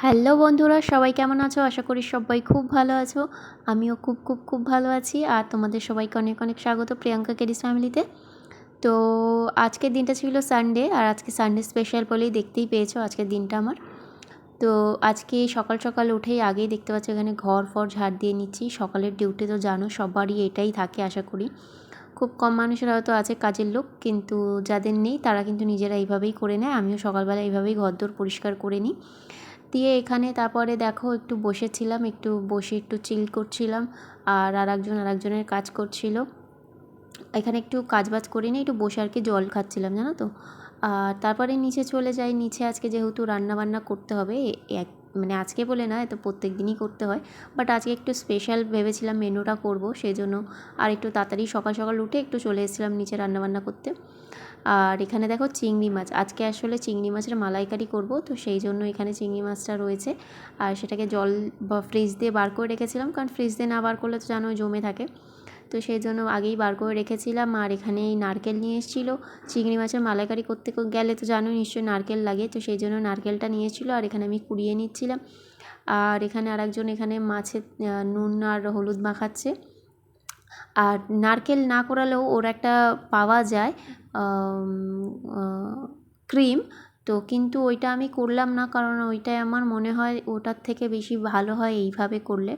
Hello বন্ধুরা, সবাই কেমন আছো? আশা করি সবাই খুব ভালো আছো। আমিও খুব ভালো আছি। আর তোমাদের সবাইকে অনেক অনেক স্বাগত প্রিয়াঙ্কা কেডিস ফ্যামিলিতে। তো আজকের দিনটা ছিল সানডে, আর আজকে সানডে স্পেশাল বলেই দেখতেই পেয়েছো আজকের দিনটা আমার। তো আজকে সকাল সকাল উঠেই আগেই দেখতে পাচ্ছ এখানে ঘর ফর ঝাড় দিয়ে নিচ্ছি। সকালের ডিউটি তো জানো সবারই এটাই থাকে আশা করি। খুব কম মানুষের হয়তো আছে কাজের লোক, কিন্তু যাদের নেই তারা কিন্তু নিজেরা এইভাবেই করে নেয়। আমিও সকালবেলা এইভাবেই ঘরদোর পরিষ্কার করে নিই। দিয়ে এখানে তারপরে দেখো একটু বসেছিলাম, একটু বসে একটু চিল করছিলাম। আর আরেকজনের কাজ করছিল। এখানে একটু কাজবাজ করে নিয়ে একটু বসে আর কি জল খাচ্ছিলাম, জানো তো। আর তারপরে নিচে চলে যাই। নিচে আজকে যেহেতু রান্নাবান্না করতে হবে, এক মানে আজকে বলে না, এতো প্রত্যেক দিনই করতে হয়, বাট আজকে একটু স্পেশাল ভেবেছিলাম মেনুটা করব, সেই জন্য আর একটু তাড়াতাড়ি সকাল সকাল উঠে একটু চলে এসেছিলাম নিচে রান্নাবান্না করতে। আর এখানে দেখো চিংড়ি মাছ, আজকে আসলে চিংড়ি মাছের মালাইকারি করব, তো সেই জন্য এখানে চিংড়ি মাছটা রয়েছে। আর সেটাকে জল বা ফ্রিজ দিয়ে বার করে রেখেছিলাম, কারণ ফ্রিজ দিয়ে না বার করলে তো জানো জমে থাকে। তো সেই জন্য আগেই বার করে রেখেছিলাম। আর এখানে এই নারকেল নিয়ে এসেছিলো। চিংড়ি মাছের মালাইকারি করতে গেলে তো জানোই নিশ্চয়ই নারকেল লাগে, তো সেই জন্য নারকেলটা নিয়ে এসেছিলো। আর এখানে আমি কুড়িয়ে নিচ্ছিলাম। আর এখানে আরেকজন এখানে মাছের নুন আর হলুদ মাখাচ্ছে। আর নারকেল না কোরালেও ওর একটা পাওয়া যায় ক্রিম, তো কিন্তু ওইটা আমি করলাম না, কারণ ওইটাই আমার মনে হয় ওটার থেকে বেশি ভালো হয় এইভাবে করলে।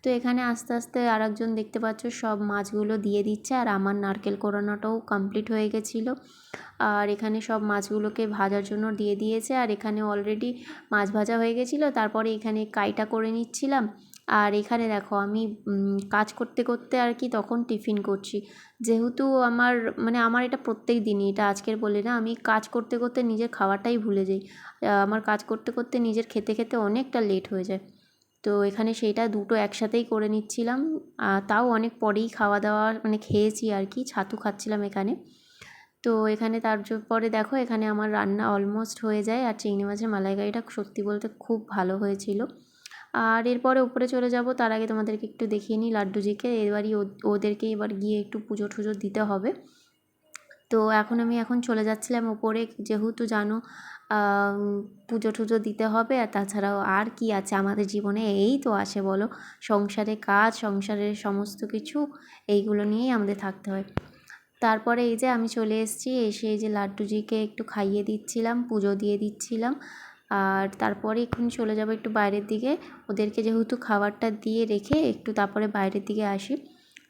তো এখানে আস্তে আস্তে আরেকজন দেখতে পাচ্ছ সব মাছগুলো দিয়ে দিচ্ছে, আর আমার নারকেল কোরানোটাও কমপ্লিট হয়ে গেছিলো। আর এখানে সব মাছগুলোকে ভাজার জন্য দিয়ে দিয়েছে। আর এখানে অলরেডি মাছ ভাজা হয়ে গেছিলো, তারপরে এখানে কাইটা করে নিচ্ছিলাম। আর এখানে দেখো আমি কাজ করতে করতে আর কি তখন টিফিন করছি। যেহেতু আমার এটা প্রত্যেক দিনই, এটা আজকের বলে না, আমি কাজ করতে করতে নিজের খাওয়াটাই ভুলে যাই। আমার কাজ করতে করতে নিজের খেতে খেতে অনেকটা লেট হয়ে যায়। তো এখানে সেইটা দুটো একসাথেই করে নিচ্ছিলাম। তাও অনেক পরেই খাওয়া দাওয়া খেয়েছি আর কি, ছাতু খাচ্ছিলাম এখানে। তো এখানে তারপরে দেখো এখানে আমার রান্না অলমোস্ট হয়ে যায়। আর চিংড়ি মাছের মালাইকারিটা সত্যি বলতে খুব ভালো হয়েছিল। আর এরপরে উপরে চলে যাব, তার আগে তোমাদেরকে একটু দেখিয়ে নিই লাড্ডুজিকে। এবারই ওদেরকে এবার গিয়ে একটু পুজো টুজো দিতে হবে। তো এখন চলে যাচ্ছিলাম ওপরে, যেহেতু জানো পুজো টুজো দিতে হবে। আর তাছাড়াও আর কি আছে আমাদের জীবনে, এই তো আছে বলো, সংসারে কাজ, সংসারের সমস্ত কিছু, এইগুলো নিয়েই আমাদের থাকতে হয়। তারপরে এই যে আমি চলে এসেছি, এসে এই যে লাড্ডুজিকে একটু খাইয়ে দিচ্ছিলাম, পুজো দিয়ে দিচ্ছিলাম। আর তারপরে এক্ষুনি চলে যাব একটু বাইরের দিকে, ওদেরকে যেহেতু খাবারটা দিয়ে রেখে একটু তারপরে বাইরের দিকে আসি।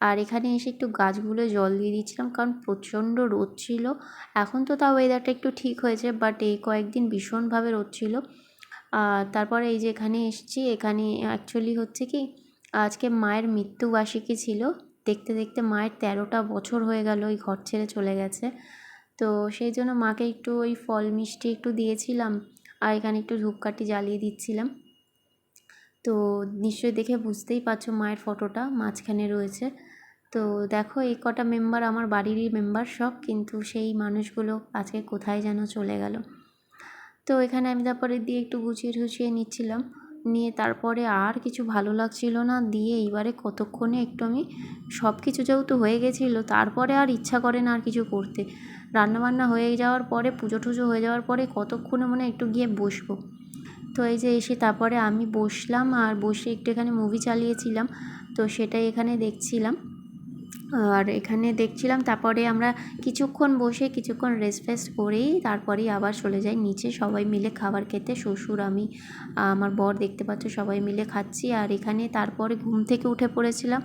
আর এখানে এসে একটু গাছগুলো জল দিয়ে দিচ্ছিলাম, কারণ প্রচণ্ড রোদ ছিল। এখন তো তাও ওয়েদারটা একটু ঠিক হয়েছে, বাট এই কয়েকদিন ভীষণভাবে রোদ ছিল। তারপরে এই যে এখানে এসেছি, এখানে অ্যাকচুয়ালি হচ্ছে কি, আজকে মায়ের মৃত্যুবার্ষিকী ছিল। দেখতে দেখতে মায়ের 13টা বছর হয়ে গেল এই ঘর ছেড়ে চলে গেছে। তো সেই জন্য মাকে একটু ওই ফল মিষ্টি একটু দিয়েছিলাম। আর এখানে একটু ধূপকাঠি জ্বালিয়ে দিচ্ছিলাম। তো নিশ্চয়ই দেখে বুঝতেই পারছো মায়ের ফটোটা মাঝখানে রয়েছে। তো দেখো এই কটা মেম্বার আমার বাড়িরই মেম্বার সব, কিন্তু সেই মানুষগুলো আজকে কোথায় যেন চলে গেল। তো এখানে আমি তারপরে দিয়ে একটু গুছিয়ে টুছিয়ে নিচ্ছিলাম, নিয়ে তারপরে আর কিছু ভালো লাগছিল না। দিয়ে এইবারে কতক্ষণে একটু আমি সব কিছু যেহেতু হয়ে গেছিলো, তারপরে আর ইচ্ছা করে না আর কিছু করতে। রান্নাবান্না হয়ে যাওয়ার পরে, পুজো টুজো হয়ে যাওয়ার পরে কতক্ষণে একটু গিয়ে বসবো। তো এই যে এসে তারপরে আমি বসলাম, আর বসে একটু এখানে মুভি চালিয়েছিলাম, তো সেটাই এখানে দেখছিলাম। আর এখানে দেখছিলাম, তারপরে আমরা কিছুক্ষণ বসে কিছুক্ষণ রেস্ট ফেস্ট করেই তারপরেই আবার চলে যাই নিচে সবাই মিলে খাবার খেতে। শ্বশুর, আমি, আমার বর দেখতে পাচ্ছ সবাই মিলে খাচ্ছি। আর এখানে তারপরে ঘুম থেকে উঠে পড়েছিলাম,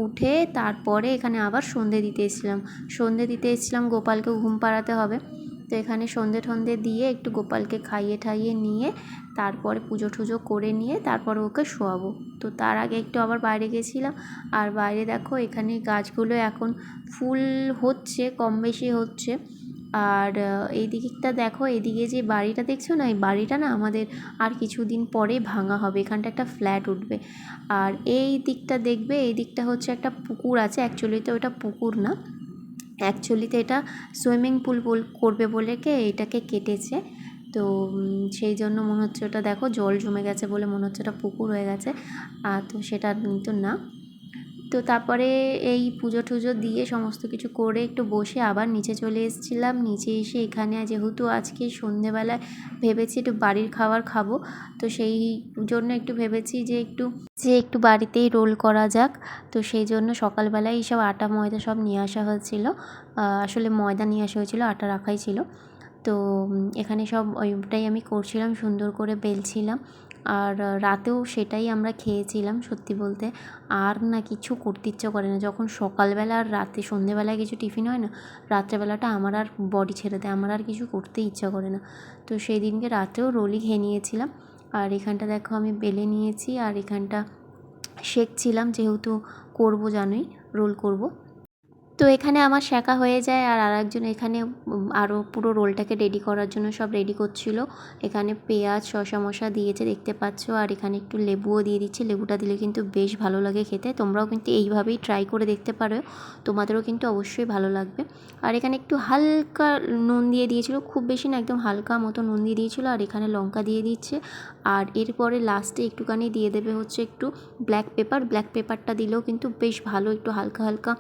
উঠে তারপরে এখানে আবার সন্ধে দিতে এসেছিলাম, গোপালকেও ঘুম পাড়াতে হবে। তো এখানে সন্ধে টন্ধে দিয়ে একটু গোপালকে খাইয়ে ঠাইয়ে নিয়ে তারপরে পুজো টুজো করে নিয়ে তারপরে ওকে শোয়াবো। তো তার আগে একটু আবার বাইরে গেছিলাম। আর বাইরে দেখো এখানে গাছগুলো এখন ফুল হচ্ছে, কম বেশি হচ্ছে। আর এই দিকটা দেখো, এদিকে যে বাড়িটা দেখছো না, এই বাড়িটা না আমাদের আর কিছুদিন পরে ভাঙা হবে, এখানটা একটা ফ্ল্যাট উঠবে। আর এই দিকটা দেখবে, এই দিকটা হচ্ছে একটা পুকুর আছে, অ্যাকচুয়ালিতে ওটা পুকুর না, অ্যাকচুয়ালিতে এটা সুইমিং পুল করবে বলে এটাকে কেটেছে। তো সেই জন্য মনে হচ্ছে ওটা দেখো জল জমে গেছে বলে মনে হচ্ছে ওটা পুকুর হয়ে গেছে। তো সেটা কিন্তু না। তো তারপরে এই পুজো টুজো দিয়ে সমস্ত কিছু করে একটু বসে আবার নিচে চলে এসেছিলাম। নিচে এসে এখানে যেহেতু আজকে সন্ধেবেলায় ভেবেছি একটু বাড়ির খাবার খাবো, তো সেই জন্য একটু ভেবেছি যে একটু বাড়িতেই রোল করা যাক। তো সেই জন্য সকালবেলায় এইসব আটা ময়দা সব নিয়ে আসা হয়েছিলো, আসলে ময়দা নিয়ে আসা হয়েছিলো, আটা রাখাই ছিল। তো এখানে সব ওইটাই আমি করছিলাম, সুন্দর করে বেলছিলাম। আর রাতেও সেটাই আমরা খেয়েছিলাম। সত্যি বলতে আর না কিছু করতে ইচ্ছা করে না, যখন সকালবেলা আর রাতে সন্ধেবেলায় কিছু টিফিন হয় না, রাত্রেবেলাটা আমার আর বডি ছেড়ে দেয়, আমার আর কিছু করতে ইচ্ছা করে না। তো সেই দিনকে রাতেও রোলই খেয়ে নিয়েছিলাম। আর এখানটা দেখো আমি বেলে নিয়েছি, আর এখানটা সেঁকছিলাম, যেহেতু করবো জানোই রোল করব। তো এখানে আমার শেখা হয়ে যায়, আর আরেকজন এখানে আরও পুরো রোলটাকে রেডি করার জন্য সব রেডি করছিল। এখানে পেঁয়াজ শসা মশা দিয়েছে দেখতে পাচ্ছ, আর এখানে একটু লেবুও দিয়ে দিচ্ছে। লেবুটা দিলে কিন্তু বেশ ভালো লাগে খেতে। তোমরাও কিন্তু এইভাবেই ট্রাই করে দেখতে পারো, তোমাদেরও কিন্তু অবশ্যই ভালো লাগবে। আর এখানে একটু হালকা নুন দিয়ে দিয়েছিল, খুব বেশি না, একদম হালকা মতো নুন দিয়ে দিয়েছিল। আর এখানে লঙ্কা দিয়ে দিচ্ছে, আর এরপরে লাস্টে একটুখানি দিয়ে দেবে হচ্ছে একটু ব্ল্যাক পেপার। ব্ল্যাক পেপারটা দিলেও কিন্তু বেশ ভালো, একটু হালকা হালকা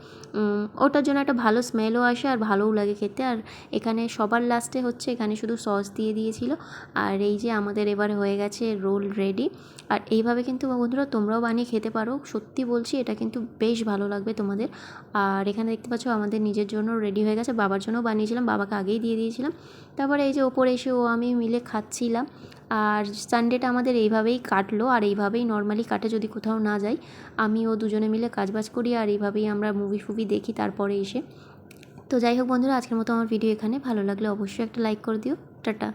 ওটার জন্য একটা ভালো স্মেলও আসে আর ভালোও লাগে খেতে। আর এখানে সবার লাস্টে হচ্ছে এখানে শুধু সস দিয়ে দিয়েছিল। আর এই যে আমাদের এবার হয়ে গেছে রোল রেডি। আর এইভাবে কিন্তু বন্ধুরা তোমরাও বানিয়ে খেতে পারো, সত্যি বলছি এটা কিন্তু বেশ ভালো লাগবে তোমাদের। আর এখানে দেখতে পাচ্ছ আমাদের নিজের জন্য রেডি হয়ে গেছে, বাবার জন্যও বানিয়েছিলাম, বাবাকে আগেই দিয়ে দিয়েছিলাম। তারপরে এই যে ওপরে এসে আমি মিলে খাচ্ছিলাম। আর সানডেটা আমাদের এইভাবেই কাটলো, আর এইভাবেই নর্মালি কাটে যদি কোথাও না যাই। আমি ও দুজনে মিলে কাজবাজ করি, আর এইভাবেই আমরা মুভি ফুভি দেখি তারপরে এসে। তো যাই হোক বন্ধুরা, আজকের মতো আমার ভিডিও এখানে। ভালো লাগলে অবশ্যই একটা লাইক করে দিও। টাটা।